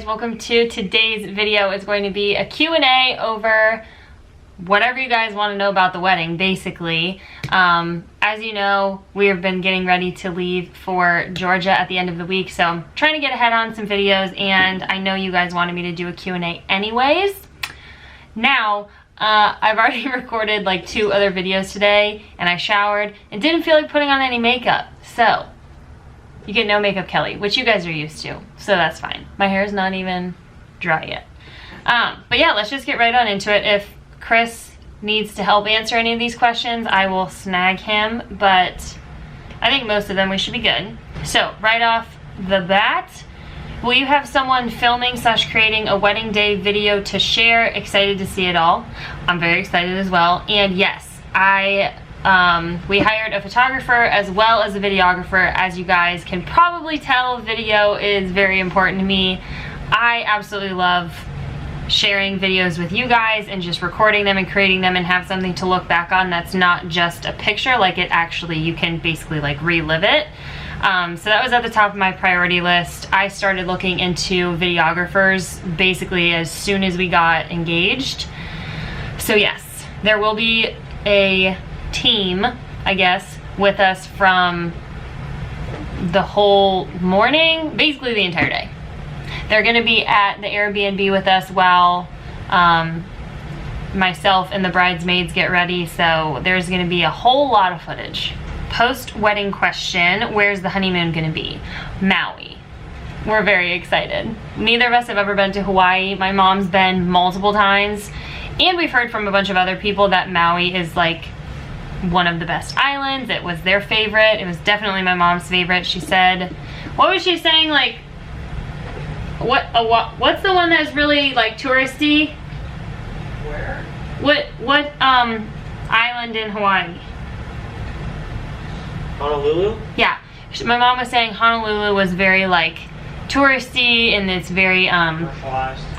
Welcome to today's video. It's going to be a Q&A over whatever you guys want to know about the wedding, basically. As you know, we have been getting ready to leave for Georgia at the end of the week, so I'm trying to get ahead on some videos, and I know you guys wanted me to do a Q&A anyways. Now, I've already recorded like 2 other videos today, and I showered and didn't feel like putting on any makeup, so you get no makeup Kelly, which you guys are used to, so that's fine. My hair is not even dry yet. But yeah, let's just get right on into it. If Chris needs to help answer any of these questions, I will snag him, but I think most of them we should be good. So right off the bat, will you have someone filming / creating a wedding day video to share? Excited to see it all. I'm very excited as well. And yes, we hired a photographer as well as a videographer. As you guys can probably tell, video is very important to me. I absolutely love sharing videos with you guys and just recording them and creating them and have something to look back on that's not just a picture, like it actually, you can basically like relive it. So that was at the top of my priority list. I started looking into videographers basically as soon as we got engaged. So yes, there will be a team, I guess, with us from the whole morning, basically the entire day. They're going to be at the Airbnb with us while myself and the bridesmaids get ready, so there's going to be a whole lot of footage. Post-wedding question, where's the honeymoon going to be? Maui. We're very excited. Neither of us have ever been to Hawaii. My mom's been multiple times, and we've heard from a bunch of other people that Maui is like one of the best islands. It was their favorite. It was definitely my mom's favorite. She said, what was she saying, like, what's the one that's really like touristy? Where? What island in Hawaii? Honolulu? Yeah, my mom was saying Honolulu was very like touristy, and it's very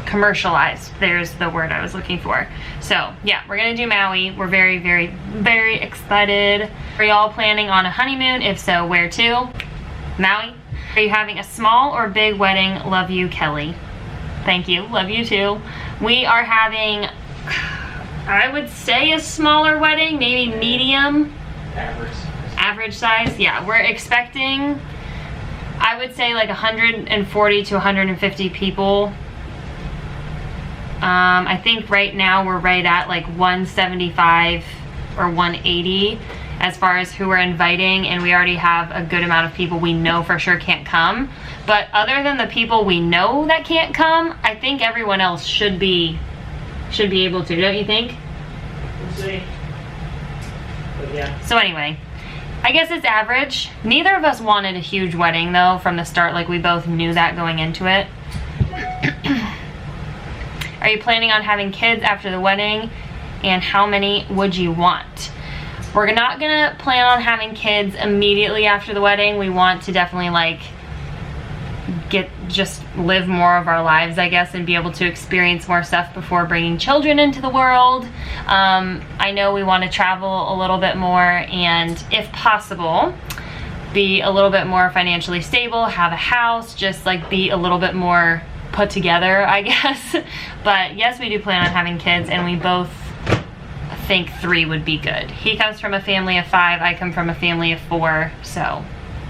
commercialized. There's the word I was looking for. So yeah, we're gonna do Maui. We're very, very, very excited. Are y'all planning on a honeymoon? If so, where to? Maui. Are you having a small or big wedding? Love you, Kelly. Thank you. Love you too. We are having, I would say, a smaller wedding, maybe medium. Average size. Yeah, we're expecting, I would say, like 140 to 150 people. I think right now we're right at like 175 or 180 as far as who we're inviting, and we already have a good amount of people we know for sure can't come. But other than the people we know that can't come, I think everyone else should be able to, don't you think? We'll see. But yeah. So anyway, I guess it's average. Neither of us wanted a huge wedding though from the start, like we both knew that going into it. Are you planning on having kids after the wedding, and how many would you want? We're not gonna plan on having kids immediately after the wedding. We want to definitely like just live more of our lives, I guess, and be able to experience more stuff before bringing children into the world. I know we want to travel a little bit more, and if possible, be a little bit more financially stable, have a house, just like be a little bit more put together, I guess. But yes, we do plan on having kids, and we both think 3 would be good. He comes from a family of 5, I come from a family of 4, so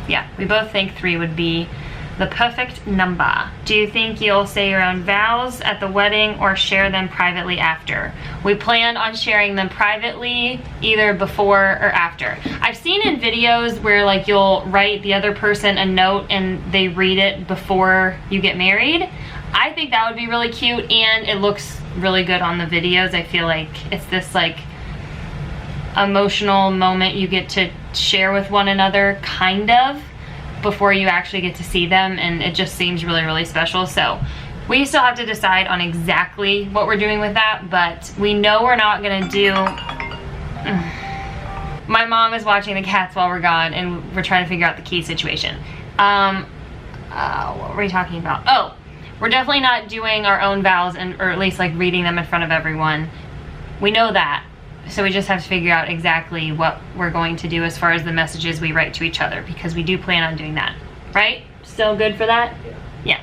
yeah, we both think 3 would be the perfect number. Do you think you'll say your own vows at the wedding or share them privately after? We plan on sharing them privately, either before or after. I've seen in videos where like you'll write the other person a note and they read it before you get married. I think that would be really cute, and it looks really good on the videos. I feel like it's this like emotional moment you get to share with one another, kind of, before you actually get to see them, and it just seems really, really special. So we still have to decide on exactly what we're doing with that, but we know we're not gonna do My mom is watching the cats while we're gone, and we're trying to figure out the key situation. what were we talking about? Oh, we're definitely not doing our own vows, or at least like reading them in front of everyone. We know that. So we just have to figure out exactly what we're going to do as far as the messages we write to each other, because we do plan on doing that. Right? Still good for that? Yeah.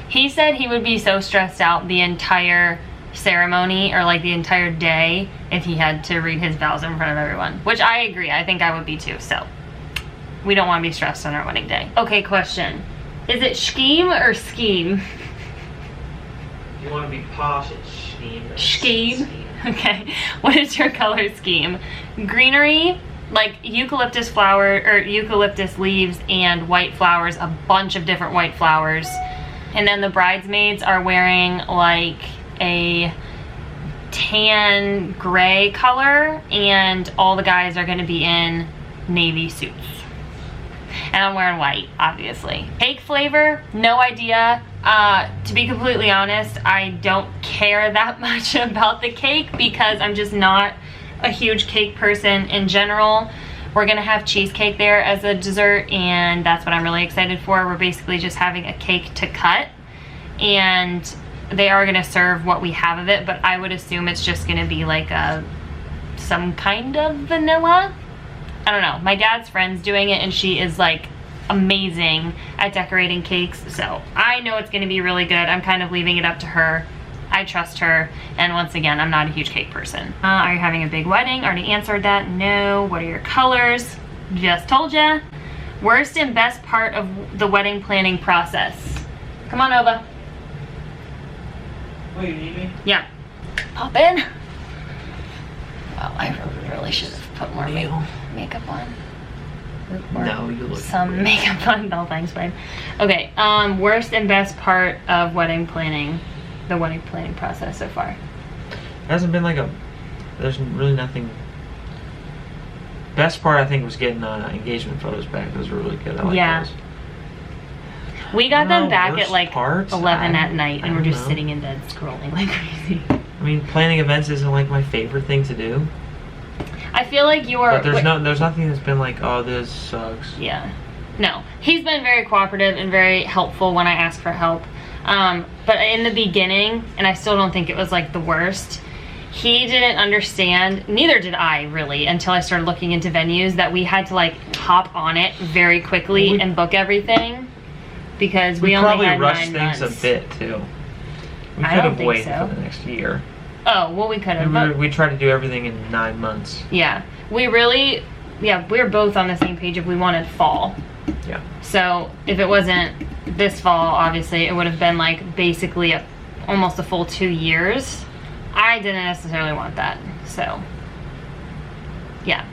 He said he would be so stressed out the entire ceremony, or like the entire day, if he had to read his vows in front of everyone, which I agree. I think I would be too. So we don't want to be stressed on our wedding day. Okay, question. Is it scheme or scheme? If you want to be posh, it's scheme. Scheme? Okay. What is your color scheme? Greenery, like eucalyptus flower, or eucalyptus leaves and white flowers, a bunch of different white flowers. And then the bridesmaids are wearing like a tan gray color, and all the guys are going to be in navy suits. And I'm wearing white, obviously. Cake flavor, no idea. To be completely honest, I don't care that much about the cake because I'm just not a huge cake person in general. We're gonna have cheesecake there as a dessert, and that's what I'm really excited for. We're basically just having a cake to cut, and they are gonna serve what we have of it, but I would assume it's just gonna be like some kind of vanilla. I don't know. My dad's friend's doing it, and she is like amazing at decorating cakes, so I know it's gonna be really good. I'm kind of leaving it up to her. I trust her, and once again, I'm not a huge cake person. Are you having a big wedding? Already answered that. No. What are your colors? Just told ya. Worst and best part of the wedding planning process? Come on, Ova. Oh, you need me? Yeah. Pop in. Well, I really should have put more makeup on. No, you look some great. Makeup on. No, thanks, babe. Okay. Worst and best part of wedding planning, the wedding planning process so far. It hasn't been like there's really nothing. Best part I think was getting engagement photos back. Those were really good. I like those. We got them back at like parts, 11 at night, and we're just know. sitting in bed scrolling like crazy. I mean, planning events isn't like my favorite thing to do. I feel like you are. But there's nothing that's been like, oh, this sucks. Yeah. No, he's been very cooperative and very helpful when I ask for help. But in the beginning, and I still don't think it was like the worst, he didn't understand, neither did I really, until I started looking into venues, that we had to like hop on it very quickly and book everything, because we only had 9 months. We probably rushed things a bit too. We I could don't have think waited so. for the next year. Oh, well, we could have. We tried to do everything in 9 months. Yeah, we were both on the same page if we wanted fall. Yeah. So if it wasn't this fall, obviously, it would have been like basically almost a full 2 years. I didn't necessarily want that, so yeah.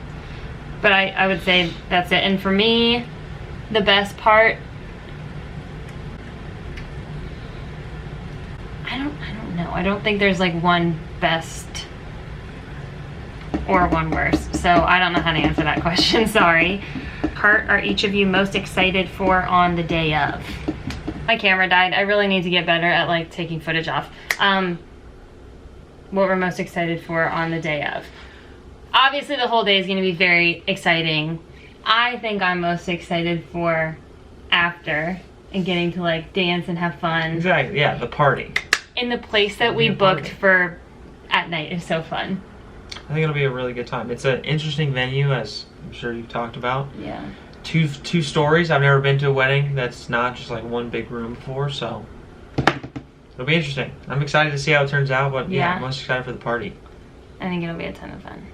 But I would say that's it. And for me, the best part, I don't know. I don't think there's like one best or one worst. So I don't know how to answer that question, sorry. Part are each of you most excited for on the day of? My camera died. I really need to get better at like taking footage off. What we're most excited for on the day of? Obviously the whole day is gonna be very exciting. I think I'm most excited for after, and getting to like dance and have fun. Exactly, yeah, the party. In the place that we booked for at night is so fun. I think it'll be a really good time. It's an interesting venue, as I'm sure you've talked about. Yeah. Two stories. I've never been to a wedding that's not just like one big room before, so it'll be interesting. I'm excited to see how it turns out, but yeah, I'm most excited for the party. I think it'll be a ton of fun.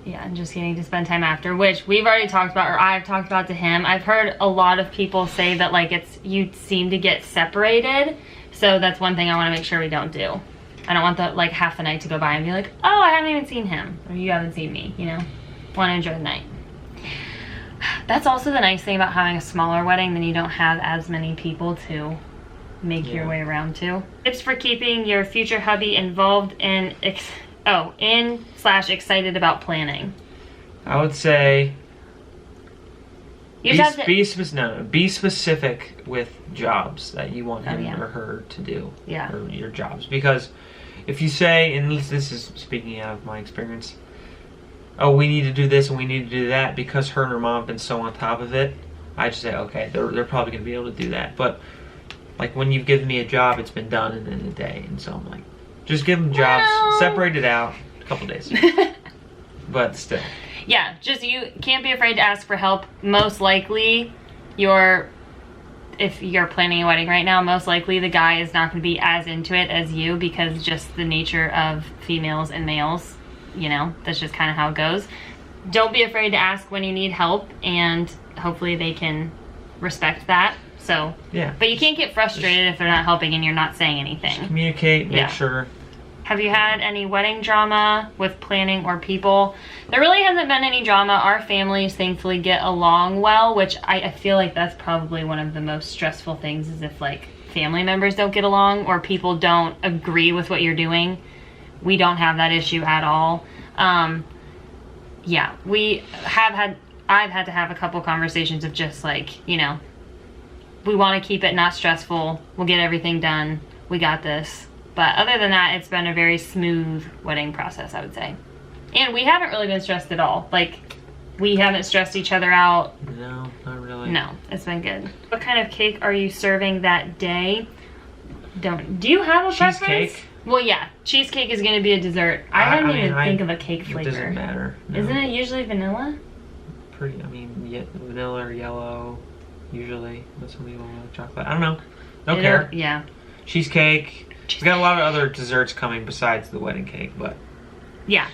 Yeah, and just getting to spend time after, which we've already talked about, or I've talked about to him. I've heard a lot of people say that like you seem to get separated, so that's one thing I want to make sure we don't do. I don't want the like half the night to go by and be like, oh, I haven't even seen him, or you haven't seen me, you know? Want to enjoy the night. That's also the nice thing about having a smaller wedding, then you don't have as many people to make your way around to. Tips for keeping your future hubby involved in excited about planning. I would say be specific with jobs that you want him or her to do. Yeah. Or your jobs. Because if you say, and this is speaking out of my experience, oh, we need to do this and we need to do that, because her and her mom have been so on top of it, I just say, okay, they're probably gonna be able to do that. But like when you've given me a job, it's been done in a day, and so I'm like, just give them jobs, separate it out, a couple days. But still. Yeah, just you can't be afraid to ask for help. Most likely, if you're planning a wedding right now, most likely the guy is not going to be as into it as you, because just the nature of females and males, you know, that's just kind of how it goes. Don't be afraid to ask when you need help, and hopefully they can respect that. So, yeah. But you can't get frustrated if they're not helping and you're not saying anything. Just communicate, make sure. Have you had any wedding drama with planning or people? There really hasn't been any drama. Our families thankfully get along well, which I feel like that's probably one of the most stressful things, is if like family members don't get along or people don't agree with what you're doing. We don't have that issue at all. Yeah, I've had to have a couple conversations of just like, you know, we want to keep it not stressful. We'll get everything done. We got this. But other than that, it's been a very smooth wedding process, I would say. And we haven't really been stressed at all. Like, we haven't stressed each other out. No, not really. No, it's been good. What kind of cake are you serving that day? Do you have a preference? Cheesecake? Well, yeah. Cheesecake is going to be a dessert. I didn't even think of a cake flavor. It doesn't matter. No. Isn't it usually vanilla? Vanilla or yellow, usually. But some people like chocolate. I don't know. Don't care. Yeah. Cheesecake. We've got a lot of other desserts coming besides the wedding cake, but... Yeah.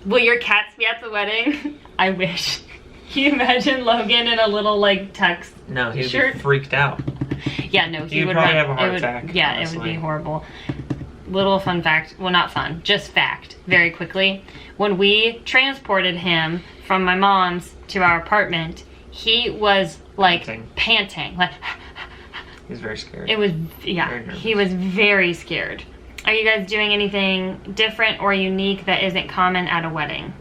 Will your cats be at the wedding? I wish. Can you imagine Logan in a little, like, tux No, he'd shirt? be freaked out. Yeah, no, he would probably have a heart attack. Yeah, honestly. It would be horrible. Little fun fact, well, not fun, just fact, very quickly. When we transported him from my mom's to our apartment, he was, like, panting. Like... He was very scared. It was, yeah, he was very scared. Are you guys doing anything different or unique that isn't common at a wedding?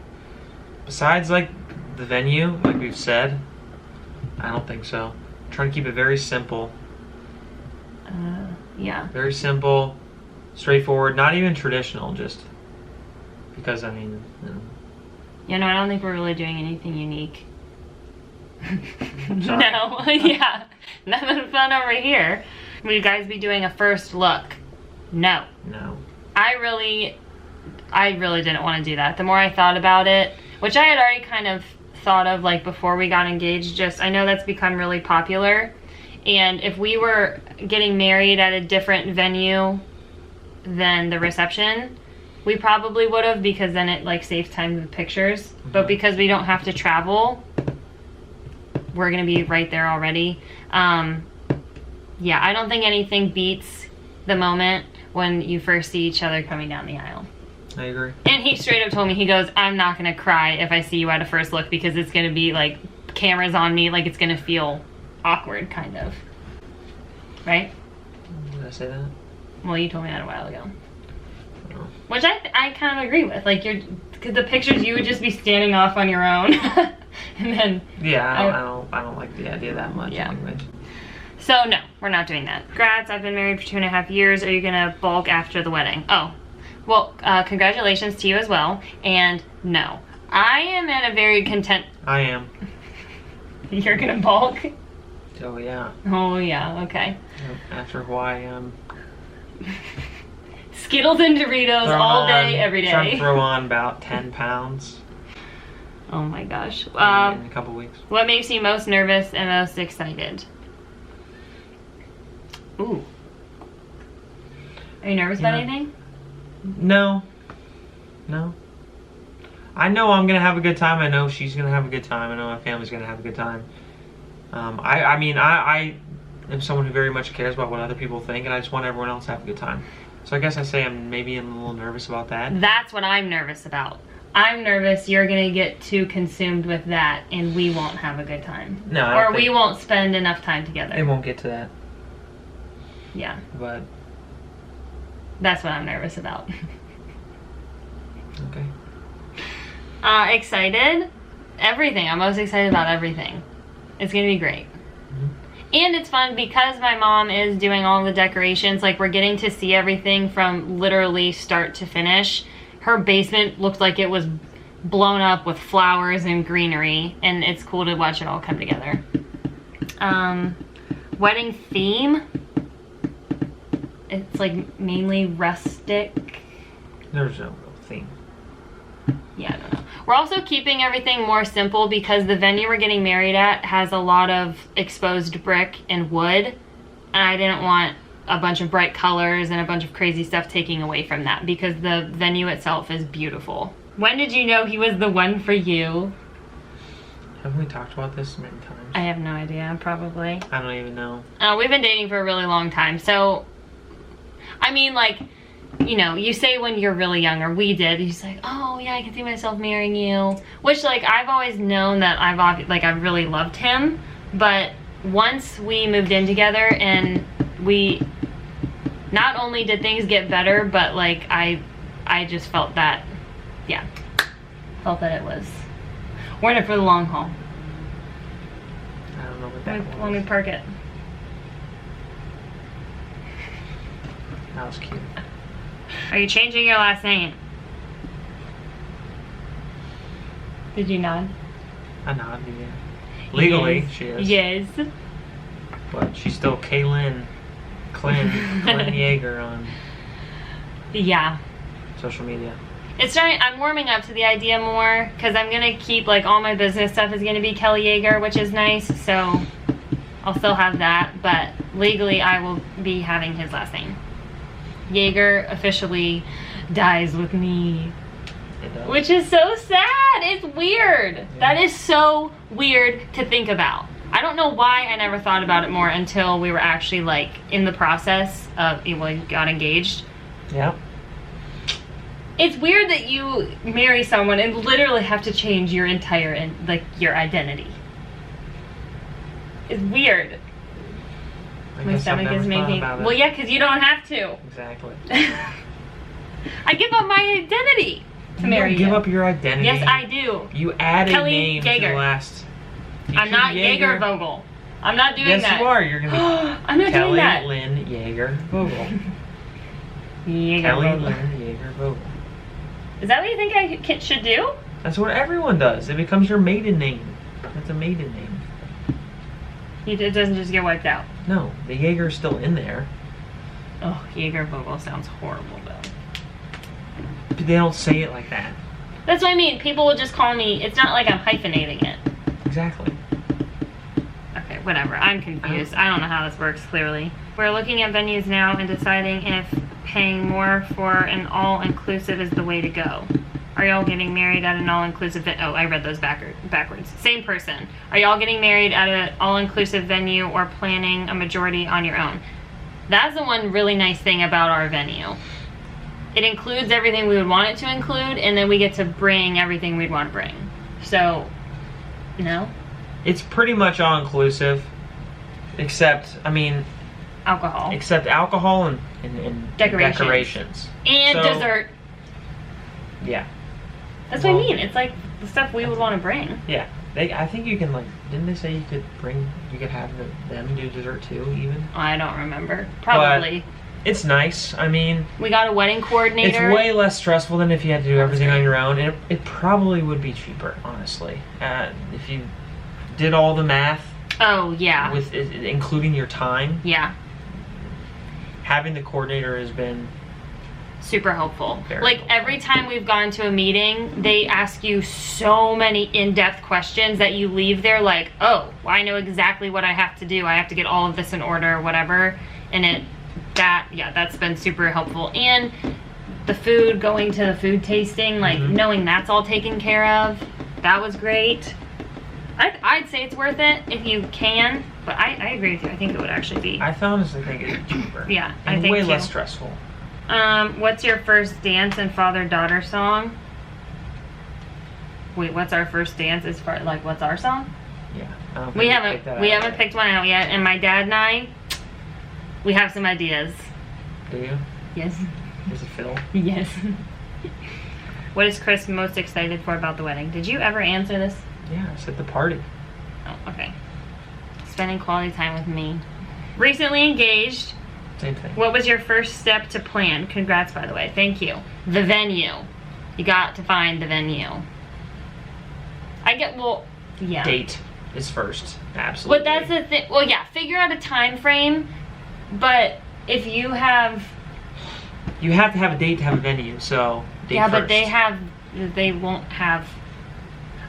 Besides, like, the venue, like we've said, I don't think so. I'm trying to keep it very simple. Yeah. Very simple, straightforward, not even traditional, just because, I mean, you know. Yeah, no, I don't think we're really doing anything unique. Sorry. No, yeah. Nothing fun over here. Will you guys be doing a first look? No. No. I really didn't want to do that. The more I thought about it, which I had already kind of thought of like before we got engaged, I know that's become really popular. And if we were getting married at a different venue than the reception, we probably would have, because then it like saves time with pictures. Mm-hmm. But because we don't have to travel, we're gonna be right there already. Yeah, I don't think anything beats the moment when you first see each other coming down the aisle. I agree. And he straight up told me, he goes, I'm not gonna cry if I see you at a first look, because it's gonna be like cameras on me, like it's gonna feel awkward, kind of. Right? Did I say that? Well, you told me that a while ago. Oh. Which I kind of agree with. Like, because the pictures, you would just be standing off on your own. And then... Yeah, I don't like the idea that much. Yeah. Anyway. So, no, we're not doing that. Congrats, I've been married for 2.5 years. Are you gonna bulk after the wedding? Oh, well, congratulations to you as well. And no, I am in a very content... I am. You're gonna bulk? Oh, yeah. Oh, yeah, okay. After Hawaii, Skittles and Doritos all day, every day. Trying to throw on about 10 pounds. Oh my gosh. In a couple weeks. What makes you most nervous and most excited? Ooh. Are you nervous about anything? No. I know I'm gonna have a good time. I know she's gonna have a good time. I know my family's gonna have a good time. I mean, I am someone who very much cares about what other people think, and I just want everyone else to have a good time. So I guess I say I'm maybe a little nervous about that. That's what I'm nervous about. I'm nervous you're gonna get too consumed with that and we won't have a good time. No, or we won't spend enough time together. It won't get to that. Yeah. But that's what I'm nervous about. Okay. Excited? Everything. I'm most excited about everything. It's gonna be great. And it's fun because my mom is doing all the decorations. Like, we're getting to see everything from literally start to finish. Her basement looked like it was blown up with flowers and greenery, and it's cool to watch it all come together. Wedding theme, it's like mainly rustic. There's no real theme. Yeah, I don't know. We're also keeping everything more simple because the venue we're getting married at has a lot of exposed brick and wood, and I didn't want a bunch of bright colors and a bunch of crazy stuff taking away from that because the venue itself is beautiful. When did you know he was the one for you? Haven't we talked about this many times? I have no idea, probably. I don't even know. We've been dating for a really long time, so, I mean, like, you know, you say when you're really young, or we did, he's like, oh yeah, I can see myself marrying you. Which, like, I've always known that I've really loved him, but once we moved in together and we, not only did things get better, but like, I just felt that, yeah, felt that it was, we're in it for the long haul. I don't know what that was. Let me park it. That was cute. Are you changing your last name? Did you nod? I nod, yeah. Legally, yes. she is. Yes. But she's still Kaylin Clint Yeager on Yeah. social media. It's starting, I'm warming up to the idea more because I'm going to keep, like, all my business stuff is going to be Kelly Yeager, which is nice, so I'll still have that, but legally I will be having his last name. Yeager officially dies with me, which is so sad. It's weird. Yeah. That is so weird to think about. I don't know why I never thought about it more until we were actually, like, in the process of, we got engaged. Yeah. It's weird that you marry someone and literally have to change your entire, like, your identity. It's weird. My stomach is making. Well, yeah, because you don't have to. Exactly. I give up my identity to marry you. You give up your identity. Yes, I do. You added Kelly name Yeager. to the last. I'm not Yeager VOGEL. I'm not doing that. Yes, you are. You're gonna be. I'm not doing that. Kelly Lynn Yeager VOGEL. Yeager Kelly VOGEL. Lynn Yeager VOGEL. Is that what you think I should do? That's what everyone does. It becomes your maiden name. That's a maiden name. It doesn't just get wiped out. No, the Yeager's still in there. Oh, Yeager VOGEL sounds horrible though. But they don't say it like that. That's what I mean. People will just call me. It's not like I'm hyphenating it. Exactly. Okay, whatever. I'm confused. I don't know how this works clearly. We're looking at venues now and deciding if paying more for an all-inclusive is the way to go. Are y'all getting married at an all-inclusive oh, I read those backwards. Same person. Are y'all getting married at an all-inclusive venue or planning a majority on your own? That's the one really nice thing about our venue. It includes everything we would want it to include, and then we get to bring everything we'd want to bring. So, no? It's pretty much all-inclusive, except, I mean... alcohol. Except alcohol and decorations. And dessert. Yeah. That's what I mean. It's like the stuff we would want to bring. Yeah. I think you can, like, didn't they say you could have them do dessert too, even? I don't remember. Probably. But it's nice. I mean... we got a wedding coordinator. It's way less stressful than if you had to do everything on your own. And it probably would be cheaper, honestly. If you did all the math. Oh, yeah. With including your time. Yeah. Having the coordinator has been... super helpful. Very like helpful. Every time we've gone to a meeting, they ask you so many in-depth questions that you leave there like, oh, I know exactly what I have to do. I have to get all of this in order or whatever. And that's been super helpful. And the food, going to the food tasting, like knowing that's all taken care of, that was great. I'd say it's worth it if you can, but I agree with you. I think it would actually be. I honestly think it'd be cheaper. Yeah, and I think way too. less stressful. What's your first dance and father-daughter song? Wait, what's our first dance as far like what's our song? Yeah. We haven't picked one out yet, and my dad and I, we have some ideas. Do you? Yes. Is it Phil? Yes. What is Chris most excited for about the wedding? Did you ever answer this? Yeah, I said the party. Oh, okay. Spending quality time with me. Recently engaged. Same thing. What was your first step to plan? Congrats, by the way. Thank you. The venue. You got to find the venue. Yeah. Date is first, absolutely. But that's the thing. Well, yeah, figure out a time frame. But if you have to have a date to have a venue, so date yeah, first. but they won't have.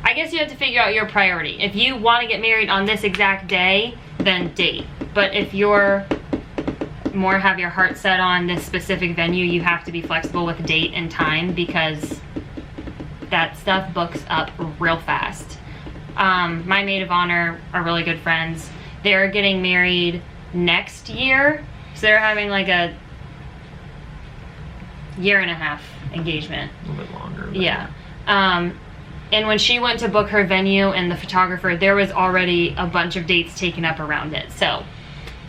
I guess you have to figure out your priority. If you want to get married on this exact day, then date. But if you're more have your heart set on this specific venue, you have to be flexible with date and time, because that stuff books up real fast. My maid of honor are really good friends. They're getting married next year, so they're having like a 1.5 year engagement. A little bit longer. Yeah. And when she went to book her venue and the photographer, there was already a bunch of dates taken up around it. So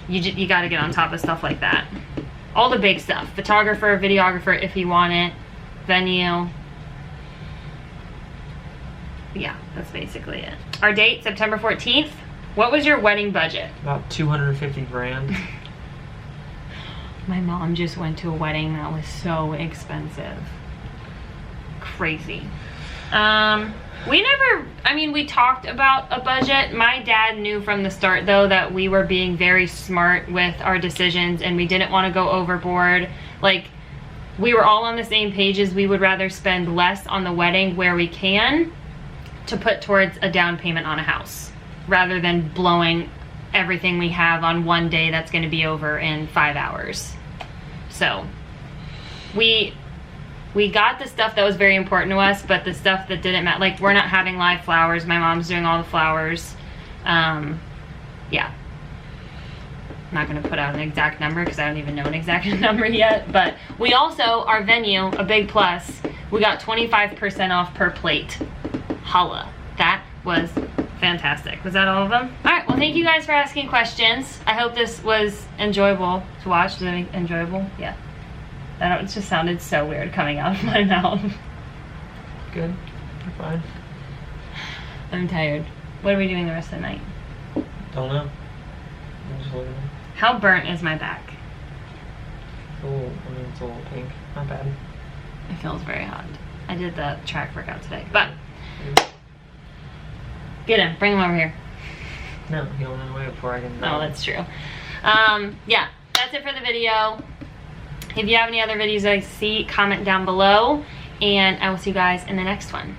you got to get on top of stuff like that. All the big stuff: photographer, videographer if you want it, venue. Yeah, that's basically it. Our date, September 14th. What was your wedding budget? About 250 grand. My mom just went to a wedding that was so expensive. Crazy. We talked about a budget. My dad knew from the start, though, that we were being very smart with our decisions and we didn't want to go overboard. Like, we were all on the same pages. We would rather spend less on the wedding where we can to put towards a down payment on a house, rather than blowing everything we have on one day that's going to be over in 5 hours. So we got the stuff that was very important to us, but the stuff that didn't matter, like, we're not having live flowers. My mom's doing all the flowers. Yeah. I'm not going to put out an exact number because I don't even know an exact number yet. But we also, our venue, a big plus, we got 25% off per plate. Holla. That was fantastic. Was that all of them? All right. Well, thank you guys for asking questions. I hope this was enjoyable to watch. Was it enjoyable? Yeah. It just sounded so weird coming out of my mouth. Good. You're fine. I'm tired. What are we doing the rest of the night? Don't know. I'm just looking. How burnt is my back? It's a little pink. Not bad. It feels very hot. I did the track workout today, but get him. Bring him over here. No, he'll run away before I can. Oh, that's true. Yeah, that's it for the video. If you have any other videos I see, comment down below, and I will see you guys in the next one.